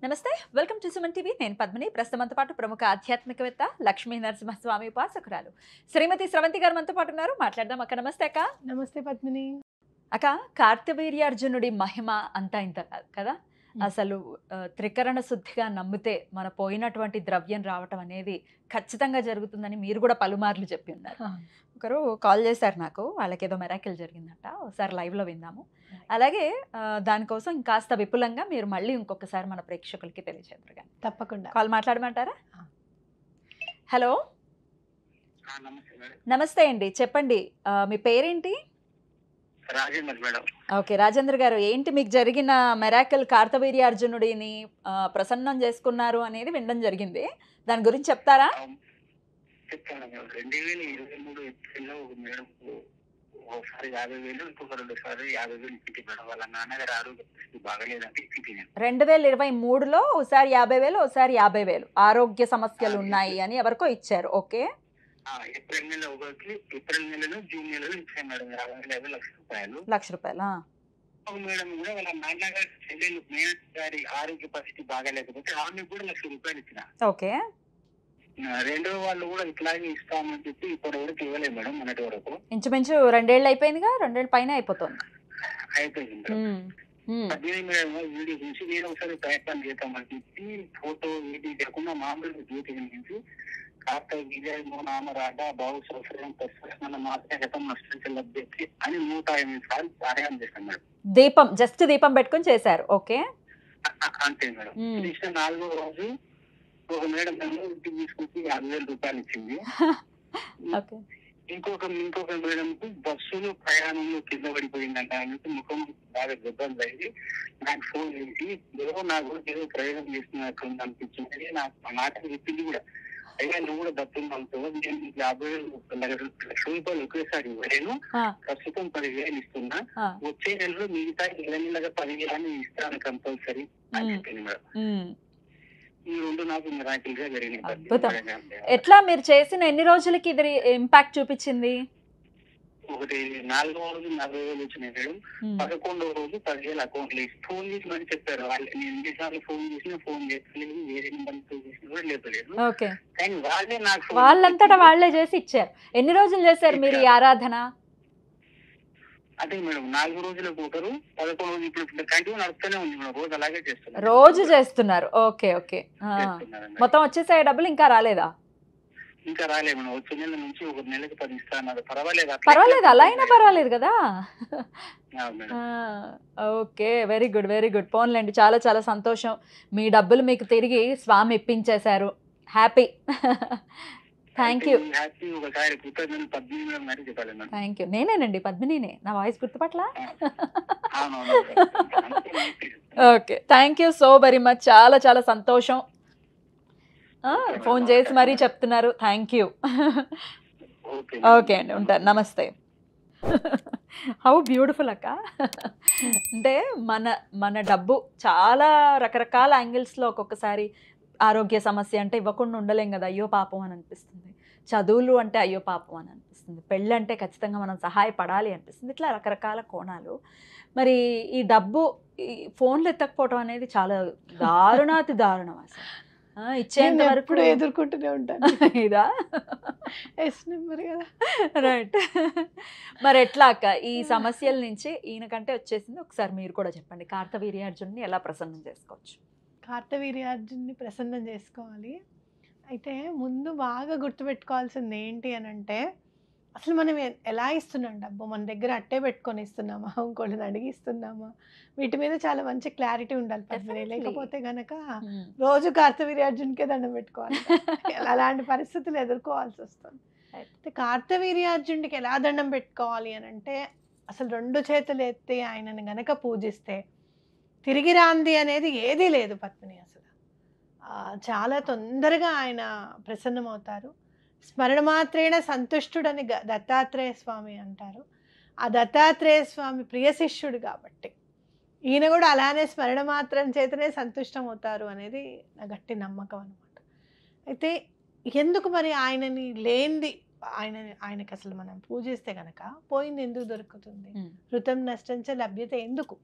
నమస్తే, welcome to Suman TV. నేను పద్మిని. ప్రస్తుతంతో పాటు ప్రముఖ ఆధ్యాత్మికవేత్త లక్ష్మీ నరసింహస్వామి ఉపాసకురాలు శ్రీమతి స్రవంతి గారు మనతో పాటు ఉన్నారు. మాట్లాడదాం అక్క. నమస్తే అక్క. నమస్తే పద్మిని. అక్క, కార్తవీర్యార్జునుడి మహిమ అంతా ఇంత కాదు కదా. అసలు త్రికరణ శుద్ధిగా నమ్మితే మన పోయినటువంటి ద్రవ్యం రావటం అనేది ఖచ్చితంగా జరుగుతుందని మీరు కూడా పలుమార్లు చెప్పి ఉన్నారు. ఒకరు కాల్ చేశారు నాకు, వాళ్ళకి ఏదో మెరాకిల్ జరిగిందంట. ఒకసారి లైవ్లో విందాము. అలాగే దానికోసం ఇంకాస్త విపులంగా మీరు మళ్ళీ ఇంకొకసారి మన ప్రేక్షకులకి తెలియజేద్దరు కానీ. తప్పకుండా. కాల్ మాట్లాడమంటారా? హలో, నమస్తే అండి, చెప్పండి మీ పేరేంటి? రాజేంద్ర మేడం. ఓకే రాజేంద్ర గారు, ఏంటి మీకు జరిగిన మెరాకిల్? కార్తవీర్యార్జునుడిని ప్రసన్నం చేసుకున్నారు అనేది వినడం జరిగింది, దాని గురించి చెప్తారా? చెప్తాను. 2023 ఏప్రిల్లో మేడం ఒకసారి 50,000, ఇంకొక 2 సార్లు 50,000 ఇచ్చింది మేడం. వాళ్ళ నాన్నగారు ఆరోగ్య పరిస్థితి బాగలేదంటే ఇచ్చింది. 2023లో ఒకసారి 50,000, ఒకసారి 50,000 ఆరోగ్య సమస్యలు ఉన్నాయి అని ఎవరికో ఇచ్చారు. ఓకే. ఏప్రిల్ నెల ఒకటి, ఏప్రిల్ నెలలో జూన్ నెలలో ఇచ్చాను మేడం. 50,000 లక్ష రూపాయలు. మేడం కూడా వాళ్ళ నాన్నగారి చెల్లెలు మేనత్ గారి ఆరోగ్య పరిస్థితి బాగాలేకపోతే ఆమెకు కూడా 1,00,000 రూపాయలు ఇచ్చిన. ఓకే. రెండో వాళ్ళు కూడా ఇట్లాగే ఇస్తామని చెప్పి ఇప్పటి వరకు ఇవ్వలేదు మేడం. మొన్నటి వరకు ఇంచుమించు 2 ఏళ్ళు అయిపోయిందిగా, 2 ఏళ్ళ పైన అయిపోతుంది. అయిపోయింది మేడం. వీడియో చూసి నేను ఒకసారి ప్రయత్నం చేద్దామని చెప్పి ఫోటో ఏది లేకుండా మామూలుగా జ్యోతి వెలిగించి కార్తవీర్య నామరాట బాబు సంవత్సరం మన మాత్రం నష్టించలభ్యతి అని 108 సార్లు పారాయణం చేశాను మేడం. దీపం, జస్ట్ దీపం పెట్టుకుని చేశారు. ఓకే. అంతే మేడం. చేసిన 4వ రోజు ఒక మేడం ఇంటికి తీసుకొచ్చి 50,000 రూపాయలు ఇచ్చింది. ఇంకొక మేడం కు బస్సులో ప్రయాణంలో కింద పడిపోయిందంట. ఆయనకు ముఖం బాగా దెబ్బలు తగిలి నాకు ఫోన్ చేసి ఏదో నా గురించి ఏదో ప్రయోగం చేస్తున్నట్టు అనిపించింది. నాకు మాట చెప్పింది కూడా, అయినా నువ్వు కూడా దత్తులు అవుతావు, నేను 50,000 లక్ష రూపాయలు ఒకేసారి ఇవ్వలేను, ప్రస్తుతం 10,000 ఇస్తున్నా, వచ్చే నెలలో మిగతా నెలగా 10,000 ఇస్తాను కంపల్సరీ అని చెప్పింది మేడం. ఈ రెండు నాకు మిరాకిల్ గా జరిగినాయి. ఎట్లా మీరు చేసిన ఎన్ని రోజులకి ఇది ఇంపాక్ట్ చూపించింది? ఒకటి 4వ రోజు 40,000 వచ్చినాయి మేడం. 11వ రోజు 10,000 అకౌంట్ లో ఫోన్ చేసి మరి చెప్పారు. వాళ్ళు నేను ఎన్నిసార్లు ఫోన్ చేసినా ఫోన్ చేస్తలేదు, వేరే నెంబర్ చేసినా కూడా లేదు. కానీ వాళ్ళే నాకు వాళ్ళంతటా వాళ్ళే చేసి ఇచ్చారు. ఎన్ని రోజులు చేశారు మీరు ఈ ఆరాధన? అదే మేడం, 4 రోజులకు ఒకరు, 11 రోజు ఇప్పుడు కంటిన్యూ నడుస్తూనే ఉంది మేడం. రోజు అలాగే చేస్తున్నారు. రోజు చేస్తున్నారు. Okay okay. మొత్తం వచ్చేసాయి డబ్బులు? ఇంకా రాలేదా? ఇంకా రాలేదు మేడం. వచ్చే నెల నుంచి ఒక నెలకి 10 ఇస్తాను. పర్వాలేదు, అలా అయినా పర్వాలేదు కదా. Okay, very good very good. పోన్లేండి, చాలా చాలా సంతోషం. మీ డబ్బులు మీకు తిరిగి స్వామి ఇప్పించేశారు. Happy. Thank you. Thank you. నేనేనండి, పద్మినినే. నా వాయిస్ గుర్తుపట్ల? Okay, thank you so very much. చాలా చాలా సంతోషం. ఫోన్ చేసి మరీ చెప్తున్నారు. Thank you. ఓకే అండి, ఉంటాను. నమస్తే. హౌ బ్యూటిఫుల్ అక్క. అంటే మన డబ్బు చాలా రకరకాల యాంగిల్స్లో ఒక్కొక్కసారి ఆరోగ్య సమస్య అంటే ఇవ్వకుండా ఉండలేం కదా, అయ్యో పాపం అని అనిపిస్తుంది. చదువులు అంటే అయ్యో పాపం అని అనిపిస్తుంది. పెళ్ళి అంటే ఖచ్చితంగా మనం సహాయపడాలి అనిపిస్తుంది. ఇట్లా రకరకాల కోణాలు. మరి ఈ డబ్బు ఈ ఫోన్లు ఎత్తకపోవడం అనేది చాలా దారుణాతి దారుణం. అసలు ఇచ్చేంత వరకు ఎదుర్కొంటూనే ఉంటాను. ఇదా కదా. రైట్. మరి ఎట్లా అక్క ఈ సమస్యల నుంచి ఈయనకంటే వచ్చేసింది? ఒకసారి మీరు కూడా చెప్పండి, కార్తవీర్యార్జున్ని ఎలా ప్రసన్నం చేసుకోవచ్చు? కార్తవీర్యార్జున్ని ప్రసన్నం చేసుకోవాలి అయితే ముందు బాగా గుర్తుపెట్టుకోవాల్సింది ఏంటి అని అంటే, అసలు మనం ఎలా ఇస్తున్నాం డబ్బు? మన దగ్గర అట్టే పెట్టుకొని ఇస్తున్నామా, ఇంకోళ్ళని అడిగి ఇస్తున్నామా? వీటి మీద చాలా మంచి క్లారిటీ ఉండాలి పద్మిని. లేకపోతే గనక రోజు కార్తవీర్యార్జునికే దండం పెట్టుకోవాలి. అలాంటి పరిస్థితులు ఎదుర్కోవాల్సి వస్తుంది. అయితే కార్తవీర్యార్జునికి ఎలా దండం పెట్టుకోవాలి అని అంటే, అసలు 2 చేతులు ఎత్తి ఆయనని గనక పూజిస్తే తిరిగి రాంది అనేది ఏదీ లేదు పద్మిని. అసలు చాలా తొందరగా ఆయన ప్రసన్నమవుతారు. స్మరణ మాత్రేణ సంతుష్టుడని దత్తాత్రేయ స్వామి అంటారు. ఆ దత్తాత్రేయ స్వామి ప్రియ శిష్యుడు కాబట్టి ఈయన కూడా అలానే స్మరణ మాత్రం చేతనే సంతుష్టం అవుతారు అనేది నా గట్టి నమ్మకం అనమాట. అయితే ఎందుకు మరి ఆయనని లేనిది ఆయనకి అసలు మనం పూజిస్తే గనక పోయింది ఎందుకు దొరుకుతుంది? ఋతం నష్టంచ లభ్యత ఎందుకు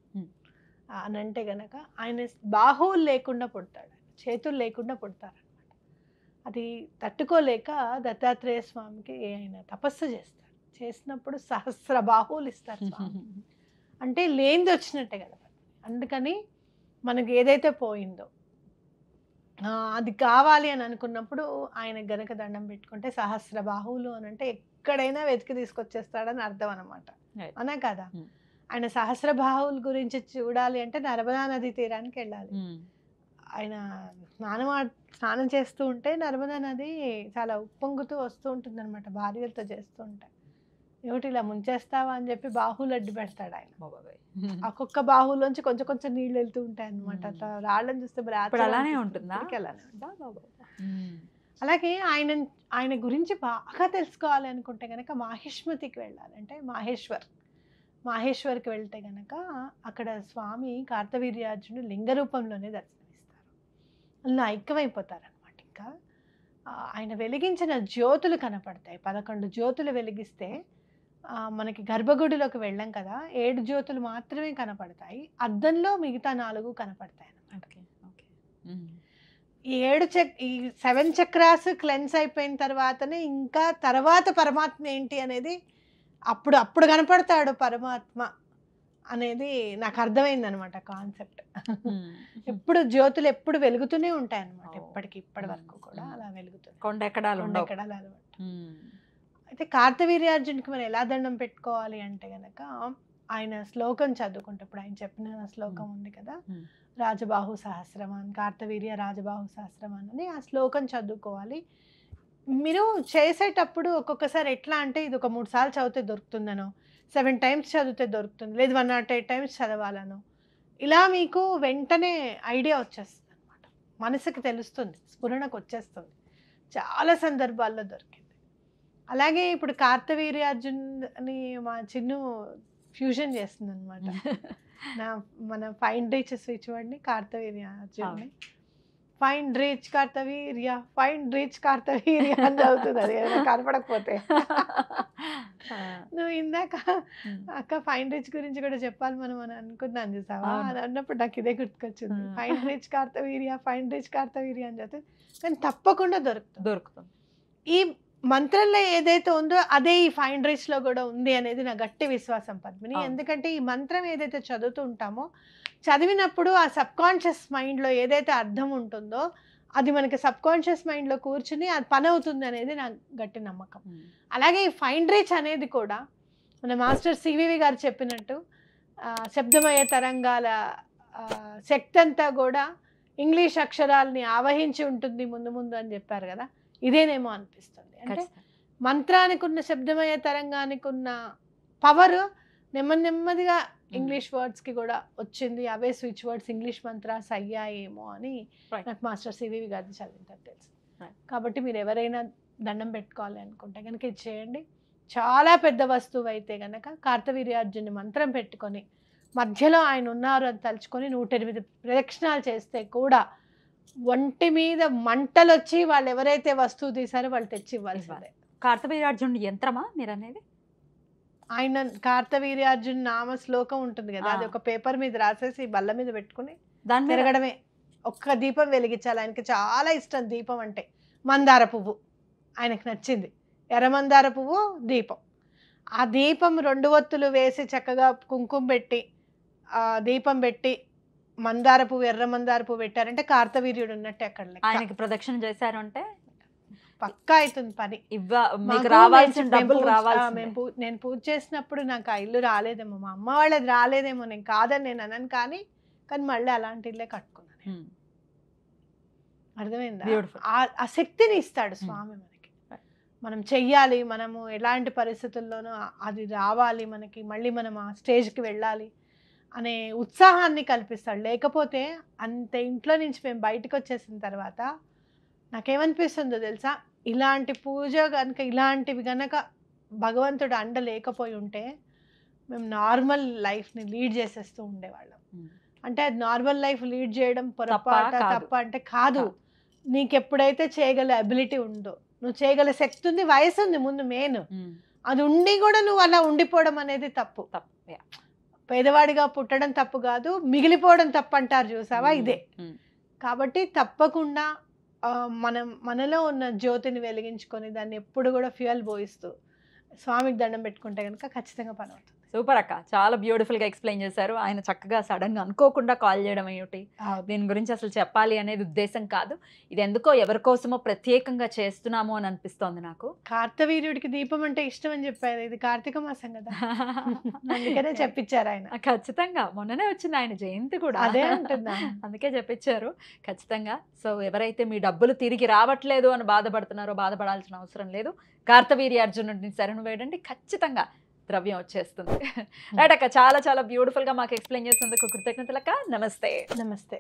అని అంటే గనక ఆయన బాహువులు లేకుండా పుడతాడు, చేతులు లేకుండా పుడతారనమాట. అది తట్టుకోలేక దత్తాత్రేయ స్వామికి ఆయన తపస్సు చేస్తారు. చేసినప్పుడు సహస్ర బాహువులు ఇస్తారు స్వామి. అంటే లేనిది వచ్చినట్టే కదా. అందుకని మనకి ఏదైతే పోయిందో అది కావాలి అని అనుకున్నప్పుడు ఆయన గనక దండం పెట్టుకుంటే సహస్ర బాహువులు అని అంటే ఎక్కడైనా వెతికి తీసుకొచ్చేస్తాడని అర్థం అనమాట. అనా కదా. ఆయన సహస్ర బాహువుల గురించి చూడాలి అంటే నర్మదా నది తీరానికి వెళ్ళాలి. ఆయన స్నానం చేస్తూ ఉంటే నర్మదా నది చాలా ఉప్పొంగుతూ వస్తూ ఉంటుంది అనమాట, భార్యలతో చేస్తూ ఉంటే. ఏమిటి ఇలా ముంచేస్తావా అని చెప్పి బాహువులు అడ్డు పెడతాడు ఆయన. ఒక్కొక్క బాహువులోంచి కొంచెం కొంచెం నీళ్ళు వెళ్తూ ఉంటాయి అనమాట. అట్లా రాళ్ళని చూస్తే అలానే ఉంటుందా? అలానే ఉంటా. అలాగే ఆయన గురించి బాగా తెలుసుకోవాలి అనుకుంటే కనుక మాహిష్మతికి వెళ్ళాలి. అంటే మాహేశ్వర్కి వెళ్తే గనక అక్కడ స్వామి కార్తవీర్యార్జునుడు లింగ రూపంలోనే దర్శనమిస్తారు. అందులో ఐక్యమైపోతారనమాట. ఇంకా ఆయన వెలిగించిన జ్యోతులు కనపడతాయి. 11 జ్యోతులు వెలిగిస్తే మనకి గర్భగుడిలోకి వెళ్ళాం కదా, 7 జ్యోతులు మాత్రమే కనపడతాయి. అద్దంలో మిగతా 4 కనపడతాయి అన్నమాట. ఈ 7 చక్రాస్ క్లెన్స్ అయిపోయిన తర్వాతనే ఇంకా తర్వాత పరమాత్మ ఏంటి అనేది అప్పుడు కనపడతాడు పరమాత్మ అనేది నాకు అర్థమైంది అనమాట కాన్సెప్ట్. ఎప్పుడు జ్యోతులు ఎప్పుడు వెలుగుతూనే ఉంటాయి అనమాట, ఇప్పటి వరకు కూడా అలా వెలుగుతుంది. కొండెక్కడాలు అనమాట. అయితే కార్తవీర్యార్జునికి మనం ఎలా దండం పెట్టుకోవాలి అంటే గనక ఆయన శ్లోకం చదువుకుంటే, ఇప్పుడు ఆయన చెప్పిన శ్లోకం ఉంది కదా, రాజబాహు సహస్రమాన్, కార్తవీర్య రాజబాహు సహస్రమాన్ అని ఆ శ్లోకం చదువుకోవాలి. మీరు చేసేటప్పుడు ఒక్కొక్కసారి ఎట్లా అంటే ఇది ఒక 3 సార్లు చదివితే దొరుకుతుందనో, 7 టైమ్స్ చదివితే దొరుకుతుంది, లేదు 108 టైమ్స్ చదవాలను, ఇలా మీకు వెంటనే ఐడియా వచ్చేస్తుంది అనమాట. మనసుకి తెలుస్తుంది, స్ఫురణకు వచ్చేస్తుంది. చాలా సందర్భాల్లో దొరికింది. అలాగే ఇప్పుడు కార్తవీర్యార్జున్ని మా చిన్ను ఫ్యూజన్ చేస్తుంది అనమాట. మన ఫైండ్ రీచ్ స్విచ్ వాడిని కార్తవీర్యార్జున్ని ఫైండ్ రీచ్ కార్తవీర్య అని చదువుతుంది. అది ఏదైనా కనపడకపోతే నువ్వు ఇందాక అక్క ఫైండ్ రీచ్ గురించి కూడా చెప్పాలి మనం అని అనుకున్నాను చూసావా, అని అన్నప్పుడు నాకు ఇదే గుర్తుకొచ్చింది. ఫైండ్ రీచ్ కార్తవీర్య అని చదివితే కానీ తప్పకుండా దొరుకుతుంది. ఈ మంత్రంలో ఏదైతే ఉందో అదే ఈ ఫైండ్ రీచ్ లో కూడా ఉంది అనేది నా గట్టి విశ్వాసం పద్మిని. ఎందుకంటే ఈ మంత్రం ఏదైతే చదువుతూ ఉంటామో, చదివినప్పుడు ఆ సబ్ కాన్షియస్ మైండ్లో ఏదైతే అర్థం ఉంటుందో అది మనకి సబ్ కాన్షియస్ మైండ్లో కూర్చుని అది పని అవుతుంది అనేది నా గట్టి నమ్మకం. అలాగే ఈ ఫైండ్ రీచ్ అనేది కూడా మన మాస్టర్ సివివి గారు చెప్పినట్టు శబ్దమయ తరంగాల శక్తి అంతా కూడా ఇంగ్లీష్ అక్షరాలని ఆవహించి ఉంటుంది ముందు అని చెప్పారు కదా, ఇదేనేమో అనిపిస్తుంది. అంటే మంత్రానికి ఉన్న శబ్దమయ తరంగానికి ఉన్న పవర్ నెమ్మదిగా ఇంగ్లీష్ వర్డ్స్కి కూడా వచ్చింది. అవే స్విచ్ వర్డ్స్ ఇంగ్లీష్ మంత్రాస్ అయ్యాయేమో అని నాకు మాస్టర్ సివివి గారిది చదివిందని తెలుసు. కాబట్టి మీరు ఎవరైనా దండం పెట్టుకోవాలి అనుకుంటే కనుక ఇది చేయండి. చాలా పెద్ద వస్తువు అయితే కనుక కార్తవీర్యార్జుని మంత్రం పెట్టుకొని మధ్యలో ఆయన ఉన్నారు అని తలుచుకొని 108 ప్రదక్షిణాలు చేస్తే కూడా ఒంటి మీద మంటలు వచ్చి వాళ్ళు ఎవరైతే వస్తువు తీసారో వాళ్ళు తెచ్చి ఇవ్వాల్సిందే. కార్తవీర్యార్జునుడు యంత్రమా మీరు అనేది? ఆయన కార్తవీర్యార్జున్ నామ శ్లోకం ఉంటుంది కదా, అది ఒక పేపర్ మీద రాసేసి బల్ల మీద పెట్టుకుని తిరగడమే. ఒక్క దీపం వెలిగించాలి. ఆయనకి చాలా ఇష్టం దీపం అంటే. మందార పువ్వు ఆయనకు నచ్చింది, ఎర్రమందార పువ్వు దీపం. ఆ దీపం 2 ఒత్తులు వేసి చక్కగా కుంకుమ పెట్టి దీపం పెట్టి మందార పువ్వు ఎర్ర మందార పువ్వు పెట్టారంటే కార్తవీర్యుడు ఉన్నట్టే. అక్కడ ఆయనకి ప్రదక్షిణ చేశారు అంటే పక్కా అవుతుంది పని. నేను పూజ చేసినప్పుడు నాకు ఆ ఇల్లు రాలేదేమో, మా అమ్మ వాళ్ళది రాలేదేమో, నేను కాదని నేను అనను, కానీ మళ్ళీ అలాంటి ఇల్లే కట్టుకున్నాను. అర్థమైందా? ఆ శక్తిని ఇస్తాడు స్వామి మనకి. మనం చెయ్యాలి, మనము ఎలాంటి పరిస్థితుల్లోనూ అది రావాలి మనకి, మళ్ళీ మనం ఆ స్టేజ్కి వెళ్ళాలి అనే ఉత్సాహాన్ని కల్పిస్తాడు. లేకపోతే అంత ఇంట్లో నుంచి మేము బయటకు వచ్చేసిన తర్వాత నాకేమనిపిస్తుందో తెలుసా, ఇలాంటి పూజ కనుక ఇలాంటివి కనుక భగవంతుడు అండ లేకపోయి ఉంటే మేము నార్మల్ లైఫ్ని లీడ్ చేసేస్తూ ఉండేవాళ్ళం. అంటే అది నార్మల్ లైఫ్ లీడ్ చేయడం పొరపాట తప్ప అంటే కాదు. నీకు ఎప్పుడైతే చేయగల అబిలిటీ ఉందో, నువ్వు చేయగల శక్తి ఉంది, వయసు ఉంది ముందు మెయిన్, అది ఉండి కూడా నువ్వు అలా ఉండిపోవడం అనేది తప్పు. పేదవాడిగా పుట్టడం తప్పు కాదు, మిగిలిపోవడం తప్పు అంటారు చూసావా, ఇదే. కాబట్టి తప్పకుండా మనలో ఉన్న జ్యోతిని వెలిగించుకొని దాన్ని ఎప్పుడు కూడా ఫ్యూయల్ పోయిస్తూ స్వామికి దండం పెట్టుకుంటే కనుక ఖచ్చితంగా పని అవుతుంది. సూపర్ అక్క, చాలా బ్యూటిఫుల్గా ఎక్స్ప్లెయిన్ చేశారు. ఆయన చక్కగా సడన్గా అనుకోకుండా కాల్ చేయడం ఏమిటి, దీని గురించి అసలు చెప్పాలి అనేది ఉద్దేశం కాదు, ఇది ఎందుకో ఎవరికోసమో ప్రత్యేకంగా చేస్తున్నాము అని అనిపిస్తోంది నాకు. కార్తవీర్యుడికి దీపం అంటే ఇష్టం అని చెప్పారు, ఇది కార్తీక మాసం కదా, అందుకనే చెప్పించారు ఆయన. ఖచ్చితంగా మొన్ననే వచ్చింది ఆయన జయంతి కూడా, అదే అంటున్నా, అందుకే చెప్పించారు ఖచ్చితంగా. సో ఎవరైతే మీ డబ్బులు తిరిగి రావట్లేదు అని బాధపడుతున్నారో బాధపడాల్సిన అవసరం లేదు, కార్తవీర్యార్జునుడిని శరణు వేయండి, ఖచ్చితంగా ద్రవ్యం వచ్చేస్తుంది. రైట్ అక్క, చాలా చాలా బ్యూటిఫుల్ గా మాకు ఎక్స్ప్లెయిన్ చేసినందుకు కృతజ్ఞతలక్క. నమస్తే. నమస్తే.